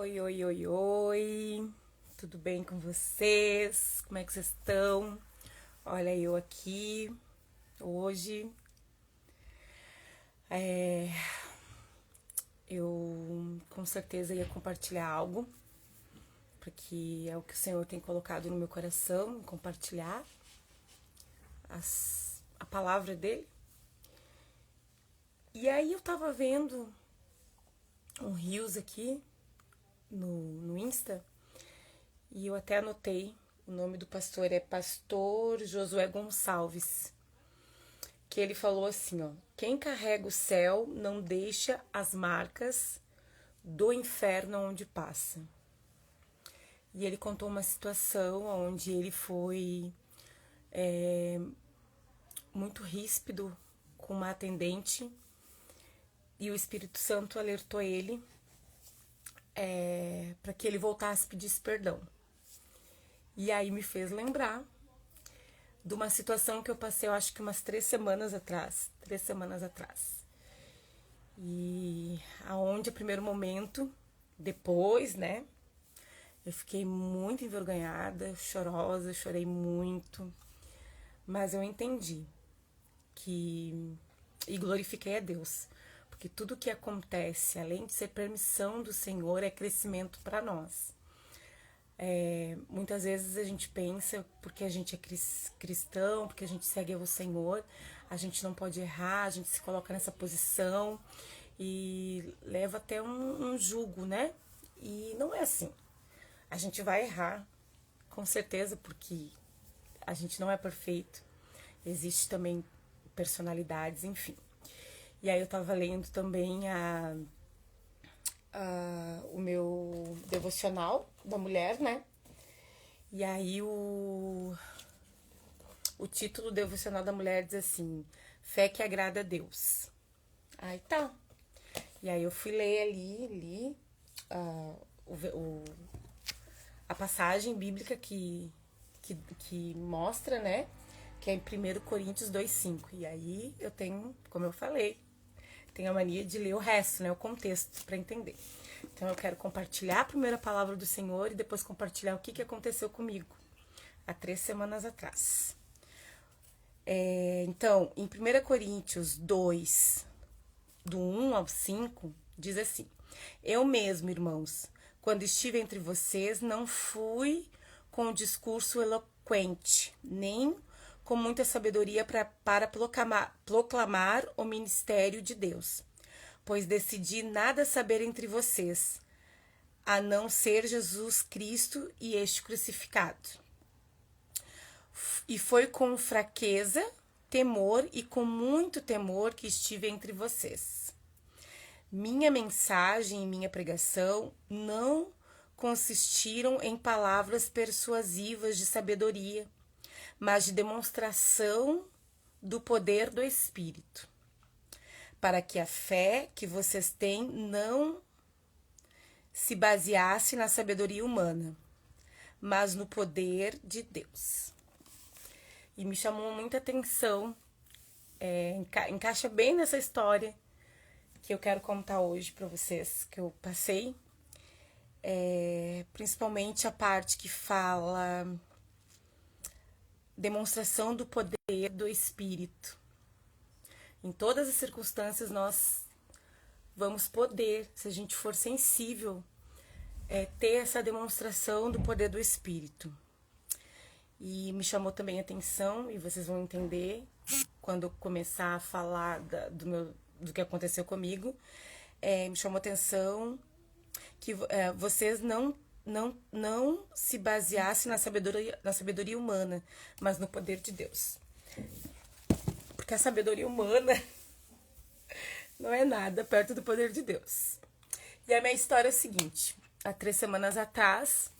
Oi, oi, oi, oi. Tudo bem com vocês? Como é que vocês estão? Olha eu aqui hoje. Eu com certeza ia compartilhar algo, porque é o que o Senhor tem colocado no meu coração, compartilhar a palavra dele. E aí eu tava vendo um Reels aqui no Insta. E eu até anotei, o nome do pastor é Pastor Josué Gonçalves, que ele falou assim, ó: quem carrega o céu não deixa as marcas do inferno onde passa. E ele contou uma situação onde ele foi muito ríspido com uma atendente e o Espírito Santo alertou ele para que ele voltasse e pedisse perdão. E aí me fez lembrar de uma situação que eu passei, eu acho que umas 3 semanas atrás. E aonde, a primeiro momento, depois, né, eu fiquei muito envergonhada, chorosa, chorei muito. Mas eu entendi e glorifiquei a Deus. Porque tudo que acontece, além de ser permissão do Senhor, é crescimento para nós. Muitas vezes a gente pensa, porque a gente é cristão, porque a gente segue o Senhor, a gente não pode errar, a gente se coloca nessa posição e leva até um jugo, né? E não é assim. A gente vai errar, com certeza, porque a gente não é perfeito. Existe também personalidades, enfim. E aí eu tava lendo também o meu devocional da mulher, né? E aí o título do devocional da mulher diz assim: fé que agrada a Deus. Aí tá. E aí eu fui ler ali, li a passagem bíblica que mostra, né? Que é em 1 Coríntios 2:5. E aí eu tenho, como eu falei, tenho a mania de ler o resto, né? O contexto, para entender. Então eu quero compartilhar a primeira palavra do Senhor e depois compartilhar o que aconteceu comigo há 3 semanas atrás. Então, em 1 Coríntios 2, do 1 ao 5, diz assim: eu mesmo, irmãos, quando estive entre vocês, não fui com um discurso eloquente, nem com muita sabedoria para proclamar o ministério de Deus, pois decidi nada saber entre vocês, a não ser Jesus Cristo e este crucificado. E foi com fraqueza, temor e com muito temor que estive entre vocês. Minha mensagem e minha pregação não consistiram em palavras persuasivas de sabedoria, mas de demonstração do poder do Espírito, para que a fé que vocês têm não se baseasse na sabedoria humana, mas no poder de Deus. E me chamou muita atenção, encaixa bem nessa história que eu quero contar hoje para vocês, que eu passei, principalmente a parte que fala demonstração do poder do Espírito. Em todas as circunstâncias nós vamos poder, se a gente for sensível, ter essa demonstração do poder do Espírito. E me chamou também a atenção, e vocês vão entender quando eu começar a falar do que aconteceu comigo, me chamou a atenção que vocês não se baseassem na sabedoria humana, mas no poder de Deus. Porque a sabedoria humana não é nada perto do poder de Deus. E a minha história é a seguinte: há 3 semanas atrás,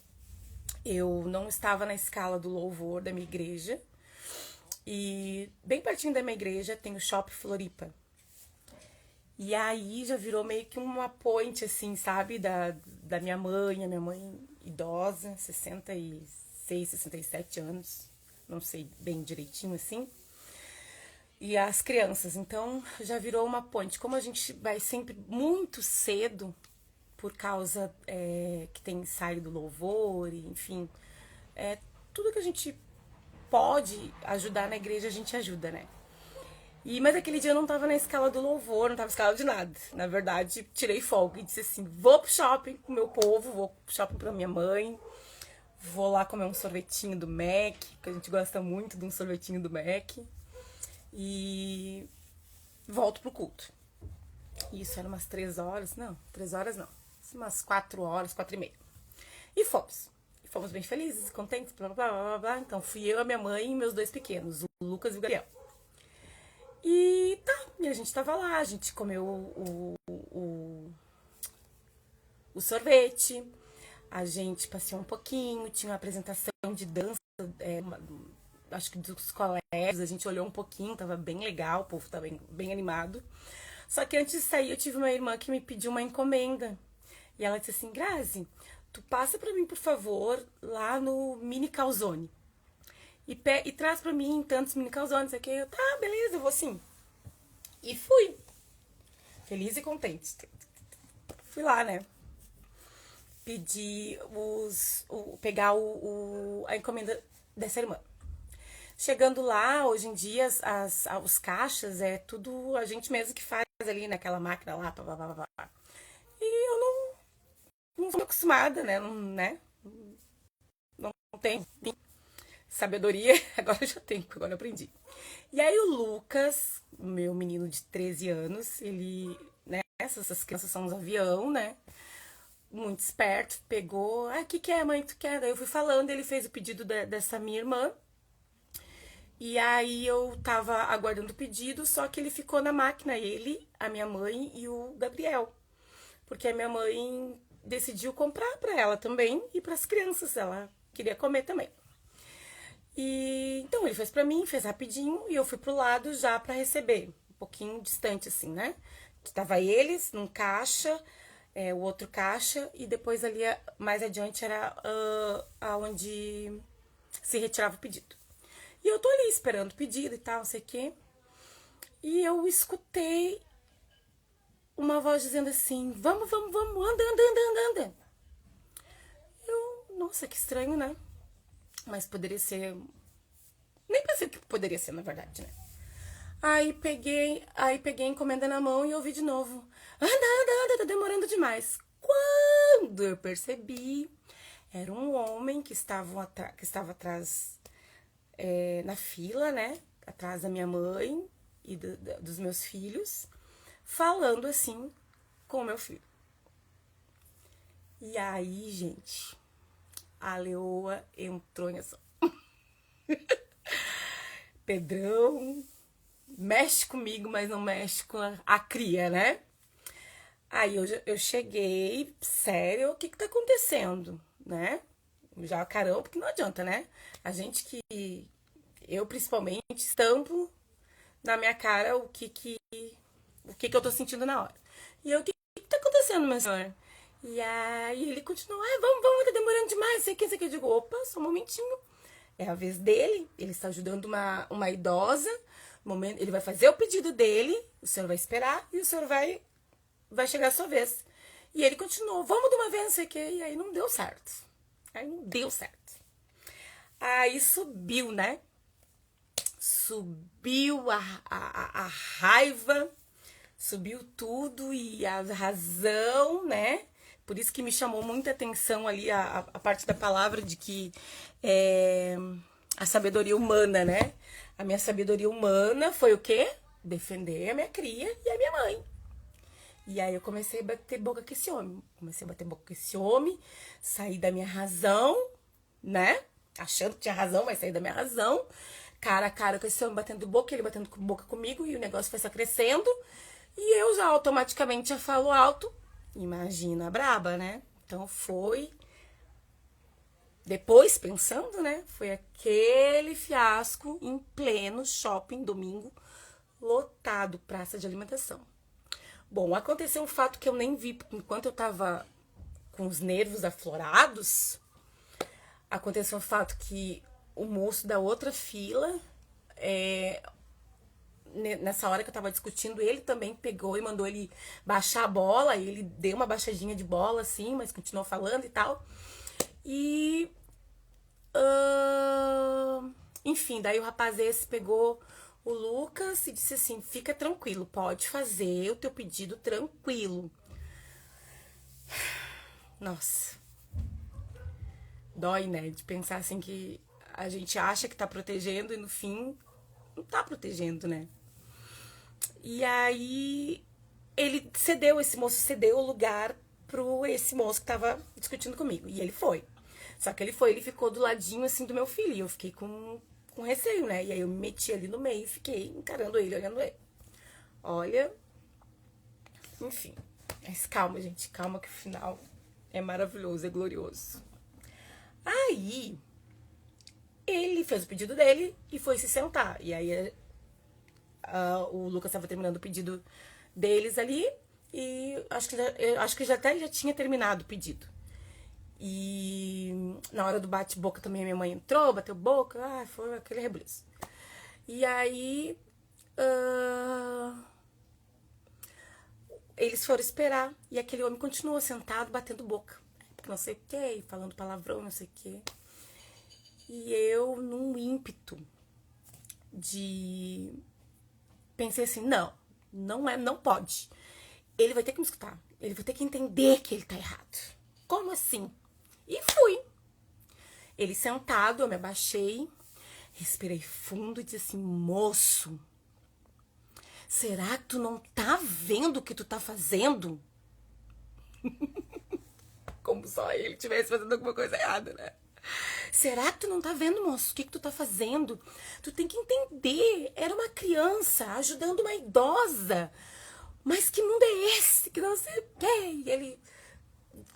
eu não estava na escala do louvor da minha igreja. E bem pertinho da minha igreja tem o Shopping Floripa. E aí já virou meio que uma ponte, assim, sabe? Da minha mãe, a minha mãe idosa, 66, 67 anos. Não sei bem direitinho, assim. E as crianças. Então já virou uma ponte. Como a gente vai sempre muito cedo por causa que tem saído louvor, e, enfim, tudo que a gente pode ajudar na igreja, a gente ajuda, né? Mas aquele dia eu não tava na escala do louvor, não tava na escala de nada. Na verdade, tirei folga e disse assim, vou pro shopping com o meu povo, vou pro shopping pra minha mãe, vou lá comer um sorvetinho do Mac, que a gente gosta muito de um sorvetinho do Mac, e volto pro culto. Isso era umas 3 horas, não, 3 horas não, umas 4 horas, 4 e meia. E fomos. Fomos bem felizes, contentes, blá, blá, blá, blá, blá. Então fui eu, a minha mãe e meus 2 pequenos, o Lucas e o Gabriel. E tá, e a gente tava lá, a gente comeu o sorvete, a gente passeou um pouquinho, tinha uma apresentação de dança, acho que dos colégios, a gente olhou um pouquinho, tava bem legal, o povo tava bem animado. Só que antes de sair, eu tive uma irmã que me pediu uma encomenda. E ela disse assim, Grazi, tu passa pra mim, por favor, lá no Mini Calzone. E traz pra mim tantos mini calzones, aqui. Eu, tá, beleza, eu vou sim. E fui. Feliz e contente. Fui lá, né? Pedi pegar a encomenda dessa irmã. Chegando lá, hoje em dia, os caixas é tudo a gente mesmo que faz ali naquela máquina lá, pá, pá, pá, pá. E eu não sou acostumada, né? Não tenho sabedoria, agora eu já tenho, agora eu aprendi. E aí o Lucas, meu menino de 13 anos, ele, né, essas crianças são uns avião, né, muito esperto, pegou, o que é, mãe, tu quer? Daí eu fui falando, ele fez o pedido dessa minha irmã, e aí eu tava aguardando o pedido, só que ele ficou na máquina, ele, a minha mãe e o Gabriel, porque a minha mãe decidiu comprar pra ela também e pras crianças, ela queria comer também. E então ele fez pra mim, fez rapidinho e eu fui pro lado já pra receber, um pouquinho distante assim, né? Tava eles num caixa, o outro caixa e depois ali mais adiante era aonde se retirava o pedido. E eu tô ali esperando o pedido e tal, não sei o quê. E eu escutei uma voz dizendo assim, vamos, anda. Nossa, que estranho, né? Mas poderia ser... Nem pensei que poderia ser, na verdade, né? Aí peguei a encomenda na mão e ouvi de novo. Anda, tá demorando demais. Quando eu percebi, era um homem que estava atrás, na fila, né? Atrás da minha mãe e dos meus filhos, falando assim com o meu filho. E aí, gente, a leoa entrou em ação. Pedrão, mexe comigo, mas não mexe com a cria, né? Aí eu cheguei, sério, o que tá acontecendo, né? Já caramba, porque não adianta, né? A gente que, eu principalmente, estampo na minha cara o que eu tô sentindo na hora. E eu, o que tá acontecendo, meu senhor? E aí ele continuou, vamos, tá demorando demais, sei que. Eu digo, opa, só um momentinho. É a vez dele, ele está ajudando uma idosa, ele vai fazer o pedido dele, o senhor vai esperar e o senhor vai chegar a sua vez. E ele continuou, vamos de uma vez, não sei o que, e aí não deu certo. Aí subiu, né? Subiu a raiva, subiu tudo e a razão, né? Por isso que me chamou muita atenção ali a parte da palavra de que a sabedoria humana, né? A minha sabedoria humana foi o quê? Defender a minha cria e a minha mãe. E aí eu comecei a bater boca com esse homem. Saí da minha razão, né? Achando que tinha razão, mas saí da minha razão. Cara a cara com esse homem batendo boca, ele batendo boca comigo e o negócio foi só crescendo. E eu já automaticamente já falo alto. Imagina a braba, né? Então foi... Depois, pensando, né? Foi aquele fiasco em pleno shopping, domingo, lotado, praça de alimentação. Bom, aconteceu um fato que eu nem vi enquanto eu tava com os nervos aflorados. Aconteceu um fato que o moço da outra fila, nessa hora que eu tava discutindo, ele também pegou e mandou ele baixar a bola. E ele deu uma baixadinha de bola, assim, mas continuou falando e tal. E... enfim, daí o rapaz esse pegou o Lucas e disse assim, fica tranquilo, pode fazer o teu pedido tranquilo. Nossa. Dói, né? De pensar assim que a gente acha que tá protegendo e no fim não tá protegendo, né? E aí esse moço cedeu o lugar pro esse moço que tava discutindo comigo. E ele foi. Só que ele ficou do ladinho assim do meu filho. E eu fiquei com receio, né? E aí eu me meti ali no meio e fiquei encarando ele, olhando ele. Olha, enfim. Mas calma, gente, calma que o final é maravilhoso, é glorioso. Aí, ele fez o pedido dele e foi se sentar. E aí, o Lucas estava terminando o pedido deles ali e acho que já até já tinha terminado o pedido. E na hora do bate-boca também minha mãe entrou, bateu boca, foi aquele rebuliço. E aí, eles foram esperar e aquele homem continuou sentado, batendo boca. Não sei o que, falando palavrão, não sei o que. E eu, num ímpeto de... pensei assim, não pode. Ele vai ter que me escutar. Ele vai ter que entender que ele tá errado. Como assim? E fui. Ele sentado, eu me abaixei, respirei fundo e disse assim, moço, será que tu não tá vendo o que tu tá fazendo? Como só ele estivesse fazendo alguma coisa errada, né? Será que tu não tá vendo, moço? O que tu tá fazendo? Tu tem que entender. Era uma criança ajudando uma idosa. Mas que mundo é esse? Que não sei o quê. E ele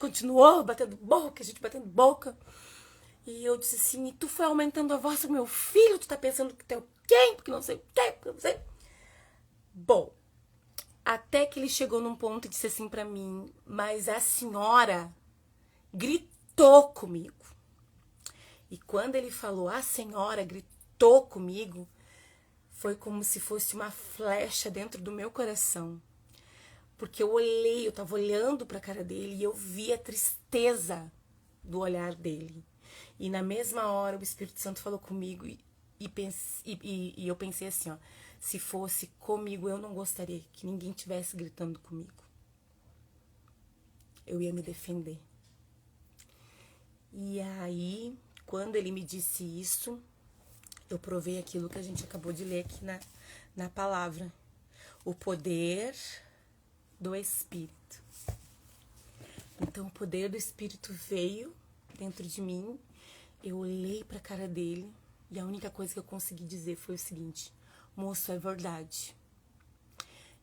continuou batendo boca, a gente batendo boca. E eu disse assim, e tu foi aumentando a voz pro meu filho? Tu tá pensando que tu é o quê? Porque não sei o quê, porque não sei. Bom, até que ele chegou num ponto e disse assim pra mim, mas a senhora gritou comigo. E quando ele falou, a senhora gritou comigo, foi como se fosse uma flecha dentro do meu coração. Porque eu tava olhando pra cara dele e eu vi a tristeza do olhar dele. E na mesma hora o Espírito Santo falou comigo e eu pensei assim, ó, se fosse comigo eu não gostaria que ninguém tivesse gritando comigo. Eu ia me defender. E aí, quando ele me disse isso, eu provei aquilo que a gente acabou de ler aqui na palavra. O poder do Espírito. Então, o poder do Espírito veio dentro de mim. Eu olhei pra cara dele e a única coisa que eu consegui dizer foi o seguinte: moço, é verdade.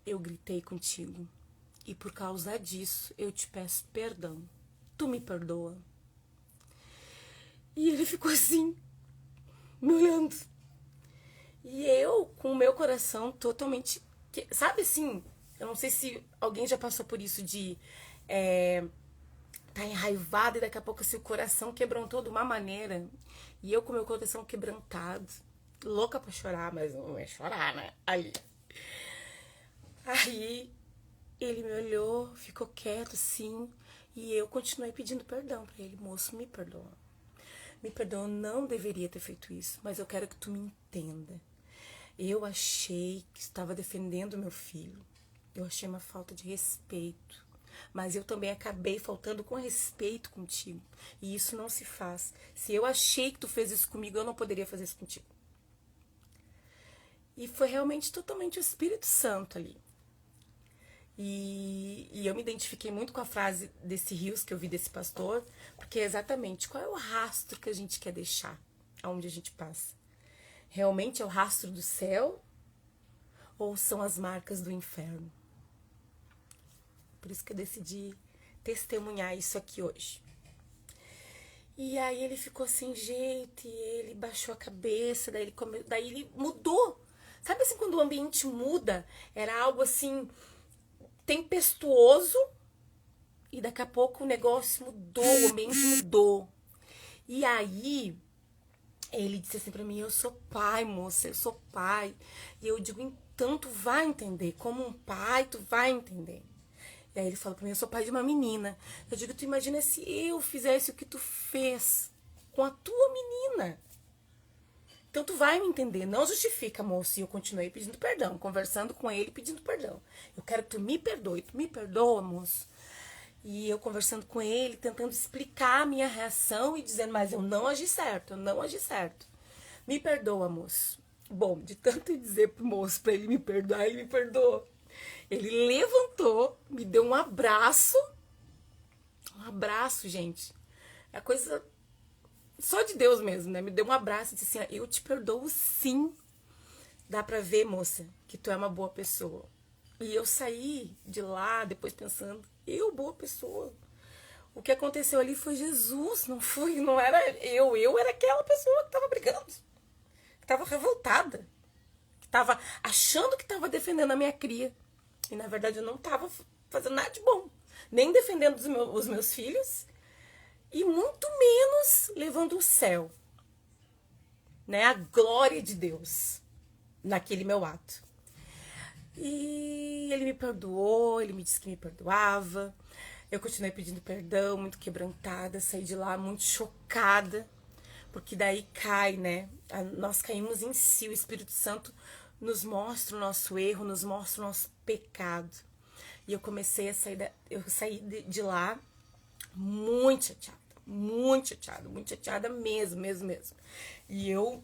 Eu gritei contigo e por causa disso eu te peço perdão. Tu me perdoa? E ele ficou assim, me olhando. E eu, com o meu coração totalmente... Sabe assim, eu não sei se alguém já passou por isso de... tá enraivado e daqui a pouco assim, o coração quebrantou de uma maneira. E eu com o meu coração quebrantado, louca pra chorar, mas não é chorar, né? Aí ele me olhou, ficou quieto assim, e eu continuei pedindo perdão pra ele. Moço, me perdoa. Me perdoa, eu não deveria ter feito isso, mas eu quero que tu me entenda. Eu achei que estava defendendo meu filho. Eu achei uma falta de respeito. Mas eu também acabei faltando com respeito contigo. E isso não se faz. Se eu achei que tu fez isso comigo, eu não poderia fazer isso contigo. E foi realmente totalmente o Espírito Santo ali. E eu me identifiquei muito com a frase desse rios que eu vi desse pastor, porque é exatamente qual é o rastro que a gente quer deixar aonde a gente passa. Realmente é o rastro do céu ou são as marcas do inferno? Por isso que eu decidi testemunhar isso aqui hoje. E aí ele ficou sem jeito, e ele baixou a cabeça, daí ele mudou. Sabe assim, quando o ambiente muda, era algo assim tempestuoso, e daqui a pouco o negócio mudou, o ambiente mudou. E aí Ele disse assim pra mim, eu sou pai, moça, eu sou pai. E eu digo, então tu vai entender, como um pai tu vai entender. E aí ele falou pra mim, eu sou pai de uma menina. Eu digo, tu imagina se eu fizesse o que tu fez com a tua menina. Então tu vai me entender, não justifica, moço. E eu continuei pedindo perdão, conversando com ele, pedindo perdão. Eu quero que tu me perdoe, tu me perdoa, moço. E eu conversando com ele, tentando explicar a minha reação e dizendo, mas eu não agi certo, eu não agi certo. Me perdoa, moço. Bom, de tanto dizer pro moço pra ele me perdoar, ele me perdoou. Ele levantou, me deu um abraço. Um abraço, gente. É coisa só de Deus mesmo, né? Me deu um abraço e disse assim, eu te perdoo sim. Dá pra ver, moça, que tu é uma boa pessoa. E eu saí de lá, depois pensando, eu, boa pessoa. O que aconteceu ali foi Jesus, não era eu. Eu era aquela pessoa que tava brigando, que tava revoltada, que tava achando que tava defendendo a minha cria. E na verdade eu não tava fazendo nada de bom. Nem defendendo os meus filhos, e muito menos levando o céu, né? A glória de Deus naquele meu ato. E ele me perdoou, ele me disse que me perdoava. Eu continuei pedindo perdão, muito quebrantada, saí de lá muito chocada, porque daí cai, né? Nós caímos em si, o Espírito Santo nos mostra o nosso erro, nos mostra o nosso pecado. E eu comecei a eu saí de lá muito chateada, muito chateada mesmo, mesmo, mesmo. E eu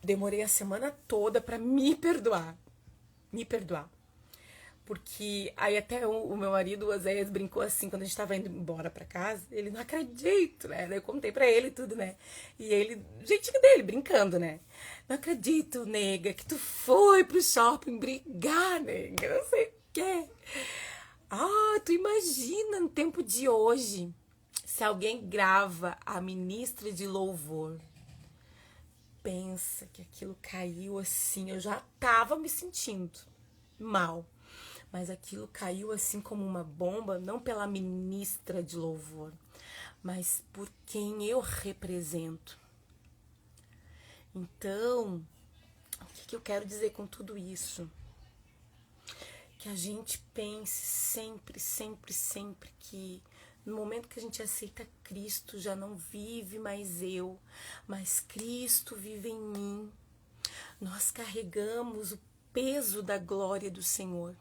demorei a semana toda pra me perdoar. Me perdoar. Porque aí até o meu marido, o Oséias, brincou assim, quando a gente tava indo embora pra casa, ele, não acredito, né? Daí eu contei pra ele tudo, né? E ele, jeitinho dele, brincando, né? Não acredito, nega, que tu foi pro shopping brigar, nega, não sei o quê. Ah, tu imagina no tempo de hoje, se alguém grava a ministra de louvor, pensa que aquilo caiu assim, eu já tava me sentindo mal. Mas aquilo caiu assim como uma bomba, não pela ministra de louvor, mas por quem eu represento. Então, o que eu quero dizer com tudo isso? Que a gente pense sempre, sempre, sempre que no momento que a gente aceita Cristo, já não vive mais eu, mas Cristo vive em mim. Nós carregamos o peso da glória do Senhor.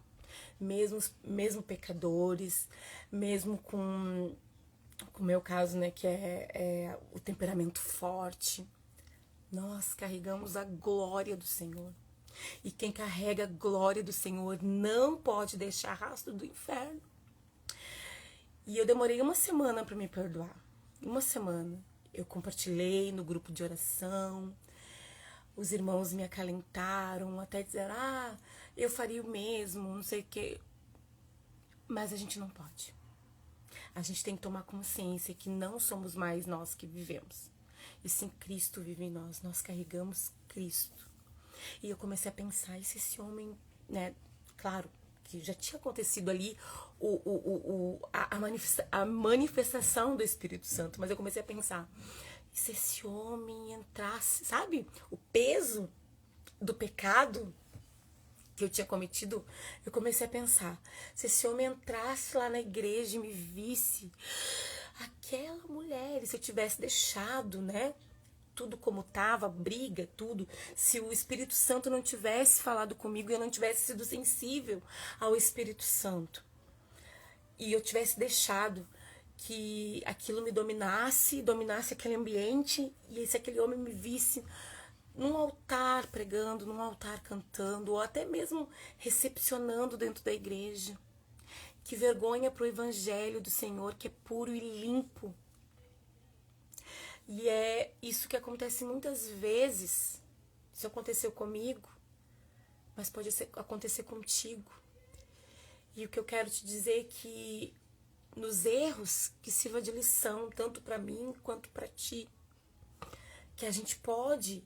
Mesmo pecadores, mesmo com o meu caso, né, que é o temperamento forte, nós carregamos a glória do Senhor. E quem carrega a glória do Senhor não pode deixar rastro do inferno. E eu demorei uma semana para me perdoar. Uma semana. Eu compartilhei no grupo de oração. Os irmãos me acalentaram, até dizer, eu faria o mesmo, não sei o quê. Mas a gente não pode. A gente tem que tomar consciência que não somos mais nós que vivemos. E sim, Cristo vive em nós. Nós carregamos Cristo. E eu comecei a pensar, e se esse homem, né, claro, que já tinha acontecido ali a manifestação do Espírito Santo, mas eu comecei a pensar, e se esse homem entrasse, sabe, o peso do pecado que eu tinha cometido, eu comecei a pensar, se esse homem entrasse lá na igreja e me visse, aquela mulher, e se eu tivesse deixado, né, tudo como tava, briga, tudo, se o Espírito Santo não tivesse falado comigo e eu não tivesse sido sensível ao Espírito Santo, e eu tivesse deixado que aquilo me dominasse aquele ambiente, e se aquele homem me visse num altar pregando, num altar cantando, ou até mesmo recepcionando dentro da igreja. Que vergonha pro evangelho do Senhor, que é puro e limpo. E é isso que acontece muitas vezes. Isso aconteceu comigo, mas pode acontecer contigo. E o que eu quero te dizer é que nos erros, que sirva de lição, tanto para mim quanto para ti. Que a gente pode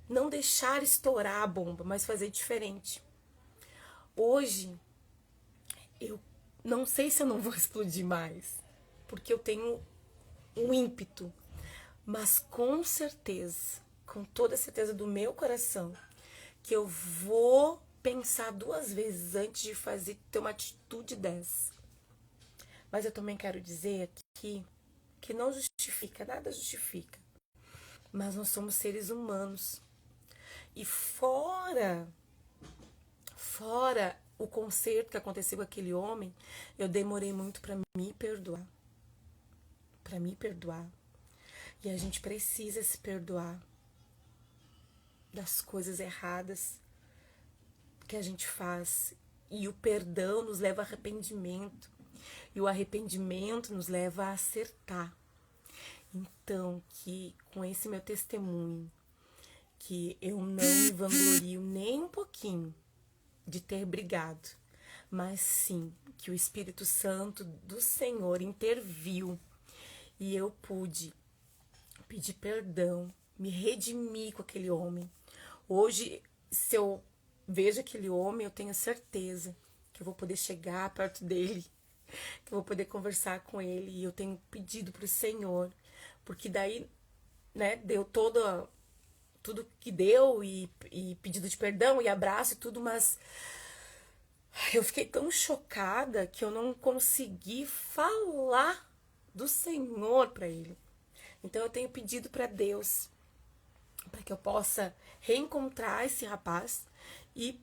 não deixar estourar a bomba, mas fazer diferente. Hoje, eu não sei se eu não vou explodir mais, porque eu tenho um ímpeto, mas com certeza com toda a certeza do meu coração, que eu vou pensar 2 vezes antes de ter uma atitude dessa. Mas eu também quero dizer aqui que não justifica, nada justifica. Mas nós somos seres humanos. E fora o concerto que aconteceu com aquele homem, eu demorei muito para me perdoar. Para me perdoar. E a gente precisa se perdoar das coisas erradas que a gente faz. E o perdão nos leva a arrependimento. E o arrependimento nos leva a acertar. Então, que com esse meu testemunho, que eu não me vanglorio nem um pouquinho de ter brigado, mas sim que o Espírito Santo do Senhor interviu e eu pude pedir perdão, me redimir com aquele homem. Hoje, se eu vejo aquele homem, eu tenho certeza que eu vou poder chegar perto dele, que eu vou poder conversar com ele. E eu tenho pedido para o Senhor, porque daí, né, deu tudo que deu e pedido de perdão e abraço e tudo, mas eu fiquei tão chocada que eu não consegui falar do Senhor para ele. Então eu tenho pedido para Deus para que eu possa reencontrar esse rapaz e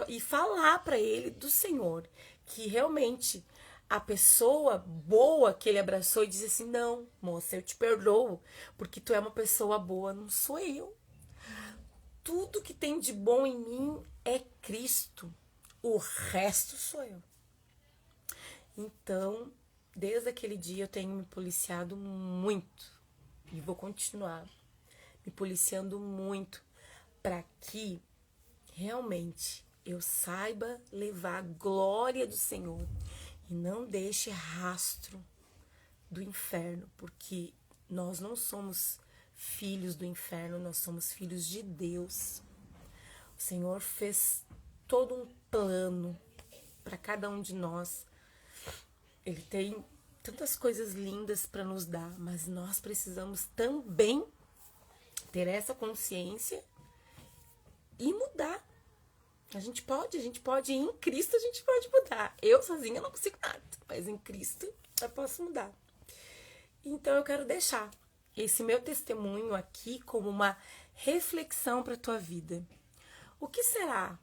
e falar para ele do Senhor, que realmente a pessoa boa que ele abraçou e disse assim: não, moça, eu te perdoo, porque tu é uma pessoa boa, não sou eu. Tudo que tem de bom em mim é Cristo, o resto sou eu. Então, desde aquele dia eu tenho me policiado muito e vou continuar me policiando muito para que realmente eu saiba levar a glória do Senhor e não deixe rastro do inferno, porque nós não somos filhos do inferno, nós somos filhos de Deus. O Senhor fez todo um plano para cada um de nós. Ele tem tantas coisas lindas para nos dar, mas nós precisamos também ter essa consciência e mudar. A gente pode, em Cristo a gente pode mudar. Eu sozinha não consigo nada, mas em Cristo eu posso mudar. Então eu quero deixar esse meu testemunho aqui como uma reflexão para a tua vida. O que será?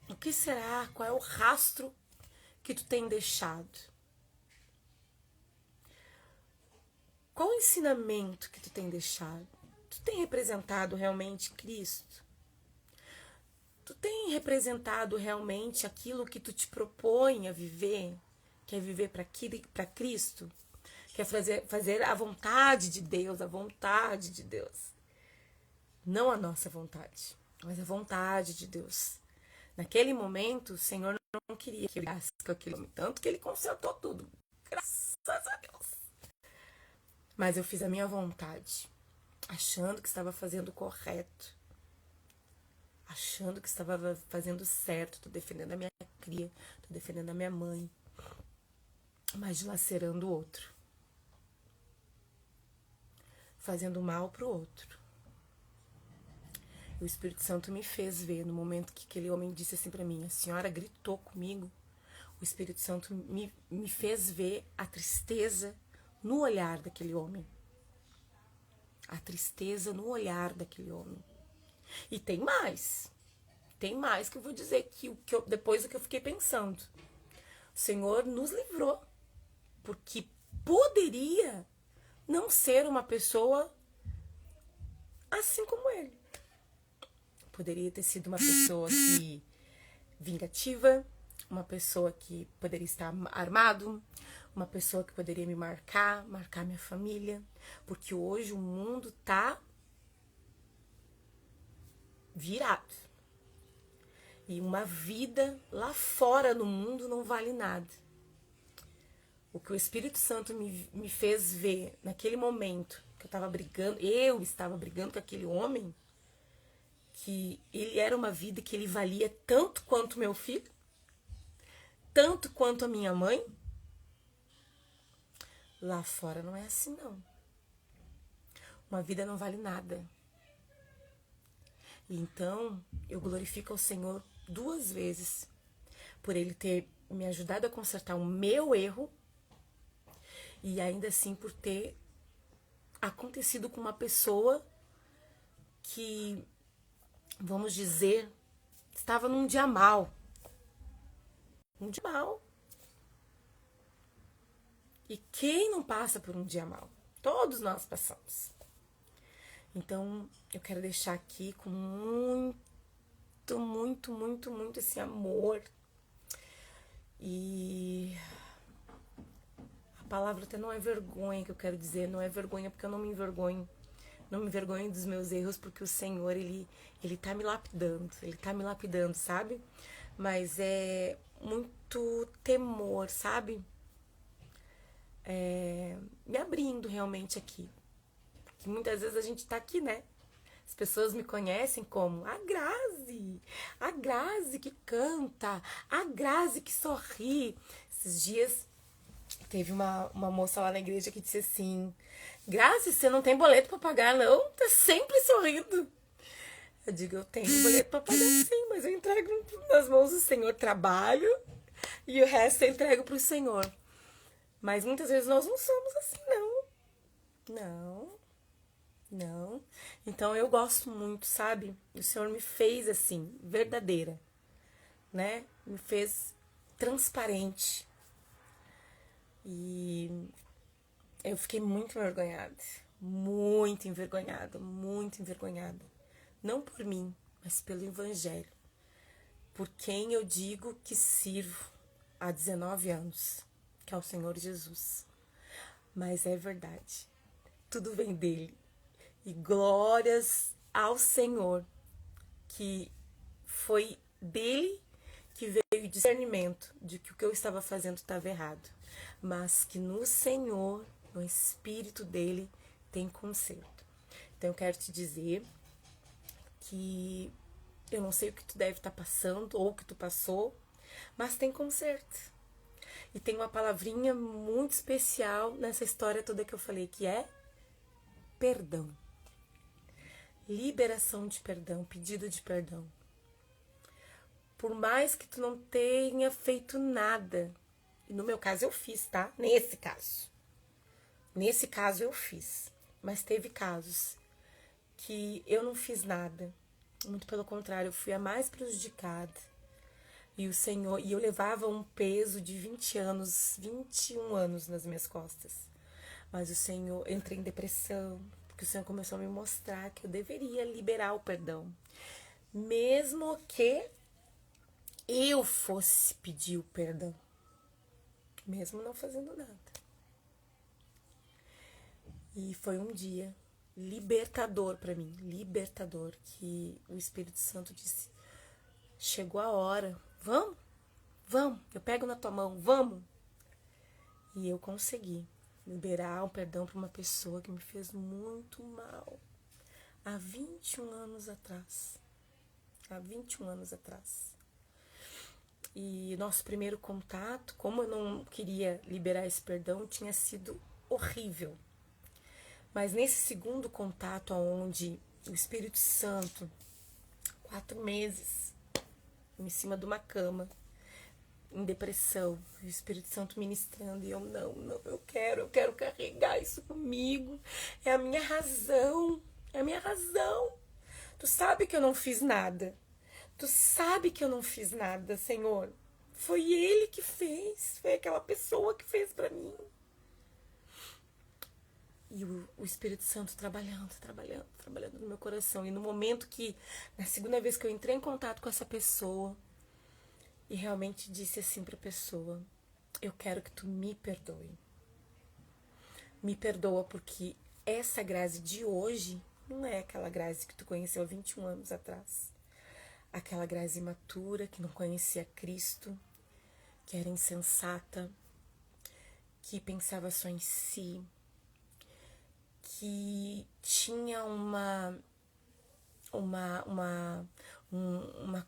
O que será? Qual é o rastro que tu tem deixado? Qual o ensinamento que tu tem deixado? Tu tem representado realmente Cristo? Tu tem representado realmente aquilo que tu te propõe a viver? Quer viver para Cristo? Quer fazer a vontade de Deus, a vontade de Deus. Não a nossa vontade, mas a vontade de Deus. Naquele momento, o Senhor não queria que eu brigasse com aquele homem, tanto que ele consertou tudo. Graças a Deus. Mas eu fiz a minha vontade, achando que estava fazendo o correto. Achando que estava fazendo certo. Tô defendendo a minha cria, tô defendendo a minha mãe. Mas dilacerando o outro. Fazendo mal pro outro. O Espírito Santo me fez ver no momento que aquele homem disse assim pra mim, a senhora gritou comigo. O Espírito Santo me fez ver a tristeza no olhar daquele homem. A tristeza no olhar daquele homem. E tem mais que eu vou dizer depois do que eu fiquei pensando. O Senhor nos livrou, porque poderia não ser uma pessoa assim como ele. Poderia ter sido uma pessoa vingativa, uma pessoa que poderia estar armado, uma pessoa que poderia me marcar minha família, porque hoje o mundo tá virado. E uma vida lá fora no mundo não vale nada. O que o Espírito Santo me fez ver naquele momento que eu estava brigando com aquele homem, que ele era uma vida que ele valia tanto quanto meu filho, tanto quanto a minha mãe. Lá fora não é assim, não. Uma vida não vale nada. Então, eu glorifico ao Senhor 2 vezes por Ele ter me ajudado a consertar o meu erro e ainda assim por ter acontecido com uma pessoa que, vamos dizer, estava num dia mal. Um dia mal. E quem não passa por um dia mal? Todos nós passamos. Então, eu quero deixar aqui com muito esse amor. E a palavra até não é vergonha que eu quero dizer, não é vergonha porque eu não me envergonho. Não me envergonho dos meus erros porque o Senhor, ele tá me lapidando, sabe? Mas é muito temor, sabe? Me abrindo realmente aqui. Que muitas vezes a gente tá aqui, né? As pessoas me conhecem como a Grazi que canta, a Grazi que sorri. Esses dias teve uma moça lá na igreja que disse assim: Grazi, você não tem boleto pra pagar, não? Tá sempre sorrindo. Eu digo, eu tenho boleto pra pagar sim, mas eu entrego nas mãos do Senhor, trabalho e o resto eu entrego pro Senhor. Mas muitas vezes nós não somos assim, não. Não. Então eu gosto muito, sabe? O Senhor me fez assim, verdadeira, né? Me fez transparente. E eu fiquei muito envergonhada. Não por mim, mas pelo Evangelho. Por quem eu digo que sirvo há 19 anos, que é o Senhor Jesus. Mas é verdade. Tudo vem dele. E glórias ao Senhor, que foi dele que veio o discernimento de que o que eu estava fazendo estava errado. Mas que no Senhor, no Espírito dele, tem conserto. Então eu quero te dizer que eu não sei o que tu deve estar passando ou o que tu passou, mas tem conserto. E tem uma palavrinha muito especial nessa história toda que eu falei, que é perdão. Liberação de perdão, pedido de perdão. Por mais que tu não tenha feito nada, e no meu caso eu fiz, tá? Nesse caso eu fiz, mas teve casos que eu não fiz nada. Muito pelo contrário, eu fui a mais prejudicada. E o Senhor, e eu levava um peso de 20 anos, 21 anos nas minhas costas. Mas o Senhor, entrei em depressão, porque o Senhor começou a me mostrar que eu deveria liberar o perdão. Mesmo que eu fosse pedir o perdão. Mesmo não fazendo nada. E foi um dia libertador para mim, libertador, que o Espírito Santo disse, chegou a hora, vamos, eu pego na tua mão, vamos. E eu consegui liberar o perdão para uma pessoa que me fez muito mal, há 21 anos atrás. E nosso primeiro contato, como eu não queria liberar esse perdão, tinha sido horrível. Mas nesse segundo contato, onde o Espírito Santo, 4 meses, em cima de uma cama, em depressão, o Espírito Santo ministrando, e eu, não, eu quero carregar isso comigo, é a minha razão, Tu sabe que eu não fiz nada, Senhor, foi Ele que fez, foi aquela pessoa que fez pra mim. E o Espírito Santo trabalhando no meu coração. E no momento que, na segunda vez que eu entrei em contato com essa pessoa, e realmente disse assim pra pessoa, eu quero que tu me perdoe. Me perdoa porque essa Grazi de hoje não é aquela Grazi que tu conheceu há 21 anos atrás. Aquela Grazi imatura, que não conhecia Cristo, que era insensata, que pensava só em si, que tinha uma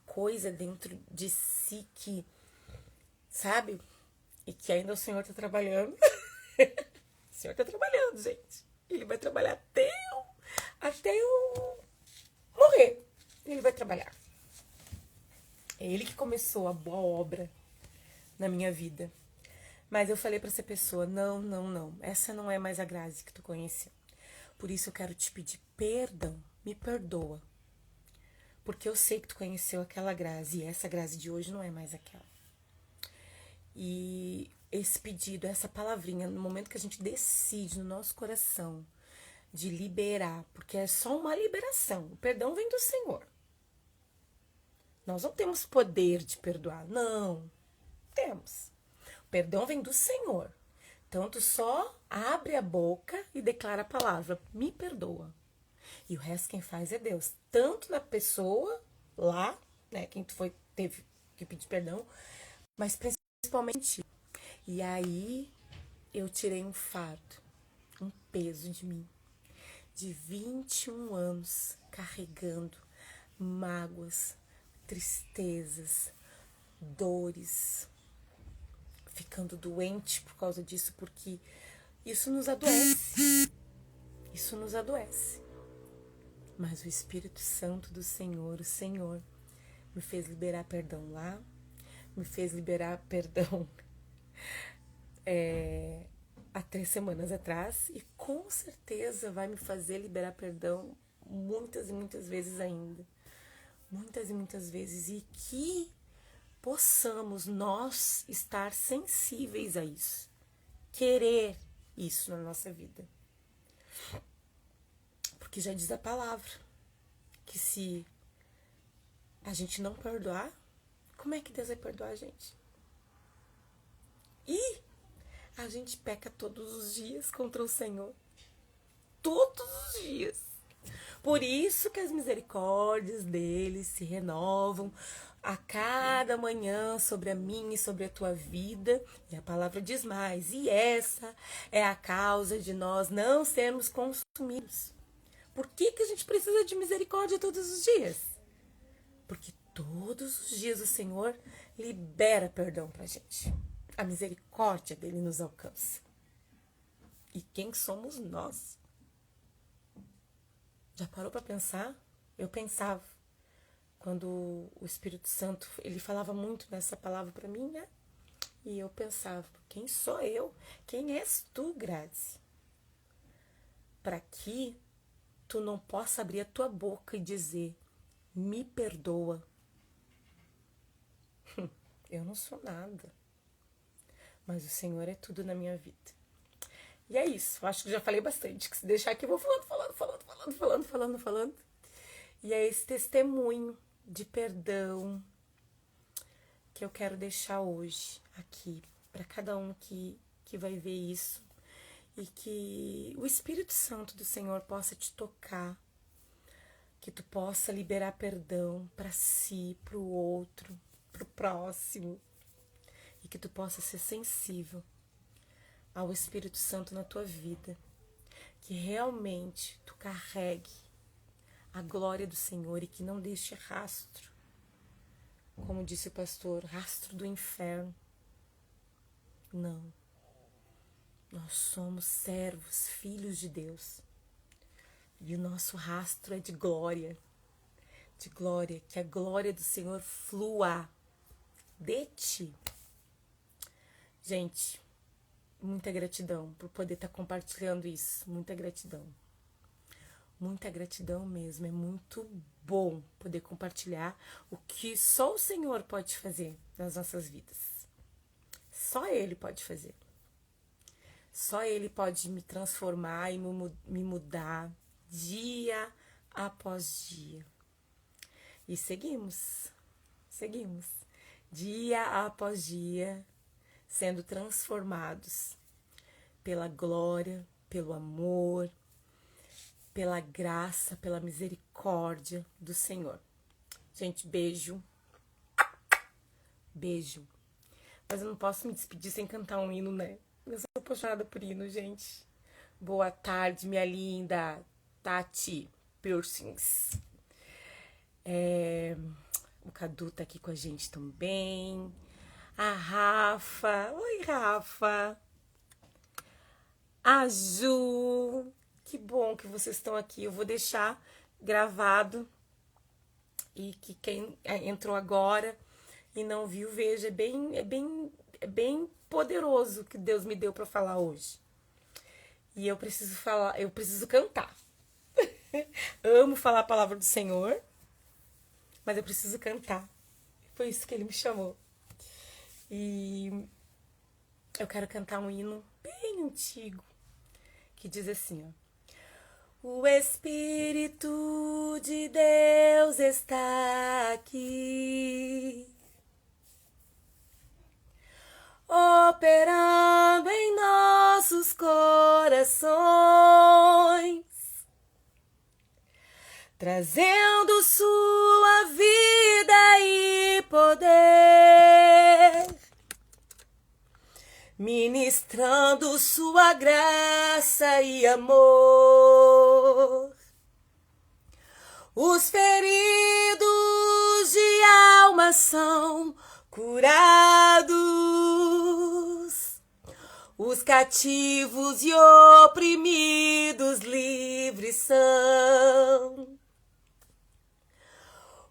coisa dentro de si que, sabe? E que ainda o Senhor tá trabalhando. O Senhor tá trabalhando, gente. Ele vai trabalhar até até eu morrer. Ele vai trabalhar. É ele que começou a boa obra na minha vida. Mas eu falei pra essa pessoa, não, não, não. Essa não é mais a Grazi que tu conheceu. Por isso eu quero te pedir perdão. Me perdoa. Porque eu sei que tu conheceu aquela Grazi. E essa Grazi de hoje não é mais aquela. E esse pedido, essa palavrinha, no momento que a gente decide no nosso coração de liberar, porque é só uma liberação. O perdão vem do Senhor. Nós não temos poder de perdoar. Não. Temos. O perdão vem do Senhor. Então, tu só abre a boca e declara a palavra, me perdoa. E o resto quem faz é Deus. Tanto na pessoa lá, né, quem tu foi, teve que pedir perdão, mas principalmente. E aí, eu tirei um fardo, um peso de mim, de 21 anos, carregando mágoas, tristezas, dores, ficando doente por causa disso, porque isso nos adoece. Isso nos adoece. Mas o Espírito Santo do Senhor, o Senhor, me fez liberar perdão lá, me fez liberar perdão há 3 semanas atrás, e com certeza vai me fazer liberar perdão muitas e muitas vezes ainda. Muitas e muitas vezes. E que possamos nós estar sensíveis a isso. Querer isso na nossa vida. Porque já diz a palavra que se a gente não perdoar, como é que Deus vai perdoar a gente? E a gente peca todos os dias contra o Senhor. Todos os dias. Por isso que as misericórdias dele se renovam a cada manhã sobre a minha e sobre a tua vida. E a palavra diz mais. E essa é a causa de nós não sermos consumidos. Por que a gente precisa de misericórdia todos os dias? Porque todos os dias o Senhor libera perdão pra gente. A misericórdia dele nos alcança. E quem somos nós? Já parou para pensar? Eu pensava. Quando o Espírito Santo, ele falava muito nessa palavra para mim, né? E eu pensava, quem sou eu? Quem és tu, Grazi? Para que tu não possa abrir a tua boca e dizer, me perdoa. Eu não sou nada. Mas o Senhor é tudo na minha vida. E é isso, acho que já falei bastante, que se deixar aqui eu vou falando. E é esse testemunho de perdão que eu quero deixar hoje aqui, para cada um que vai ver isso. E que o Espírito Santo do Senhor possa te tocar, que tu possa liberar perdão para si, para o outro, para o próximo. E que tu possa ser sensível ao Espírito Santo na tua vida, que realmente tu carregue a glória do Senhor e que não deixe rastro, como disse o pastor, rastro do inferno. Não. Nós somos servos, filhos de Deus. E o nosso rastro é de glória, que a glória do Senhor flua de ti. Gente, muita gratidão por poder estar compartilhando isso. Muita gratidão. Muita gratidão mesmo. É muito bom poder compartilhar o que só o Senhor pode fazer nas nossas vidas. Só Ele pode fazer. Só Ele pode me transformar e me mudar dia após dia. E seguimos. Dia após dia, sendo transformados pela glória, pelo amor, pela graça, pela misericórdia do Senhor. Gente, beijo. Beijo. Mas eu não posso me despedir sem cantar um hino, né? Eu sou apaixonada por hino, gente. Boa tarde, minha linda Tati Piercings. O Cadu tá aqui com a gente também. A Rafa. Oi, Rafa. A Ju, Que bom que vocês estão aqui. Eu vou deixar gravado e que quem entrou agora e não viu, veja. É bem poderoso que Deus me deu para falar hoje. E eu preciso falar, eu preciso cantar. Amo falar a palavra do Senhor, mas eu preciso cantar. Foi isso que ele me chamou. E eu quero cantar um hino bem antigo que diz assim, ó. O Espírito de Deus está aqui, operando em nossos corações, trazendo sua vida e poder, ministrando sua graça e amor. Os feridos de alma são curados, os cativos e oprimidos livres são.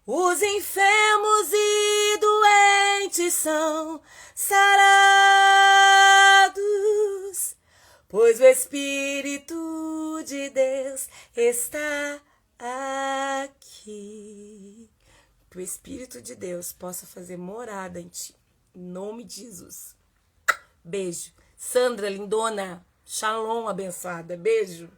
Os enfermos e doentes são sarados, pois o Espírito de Deus está aqui. Que o Espírito de Deus possa fazer morada em ti. Em nome de Jesus. Beijo. Sandra, lindona. Shalom, abençoada. Beijo.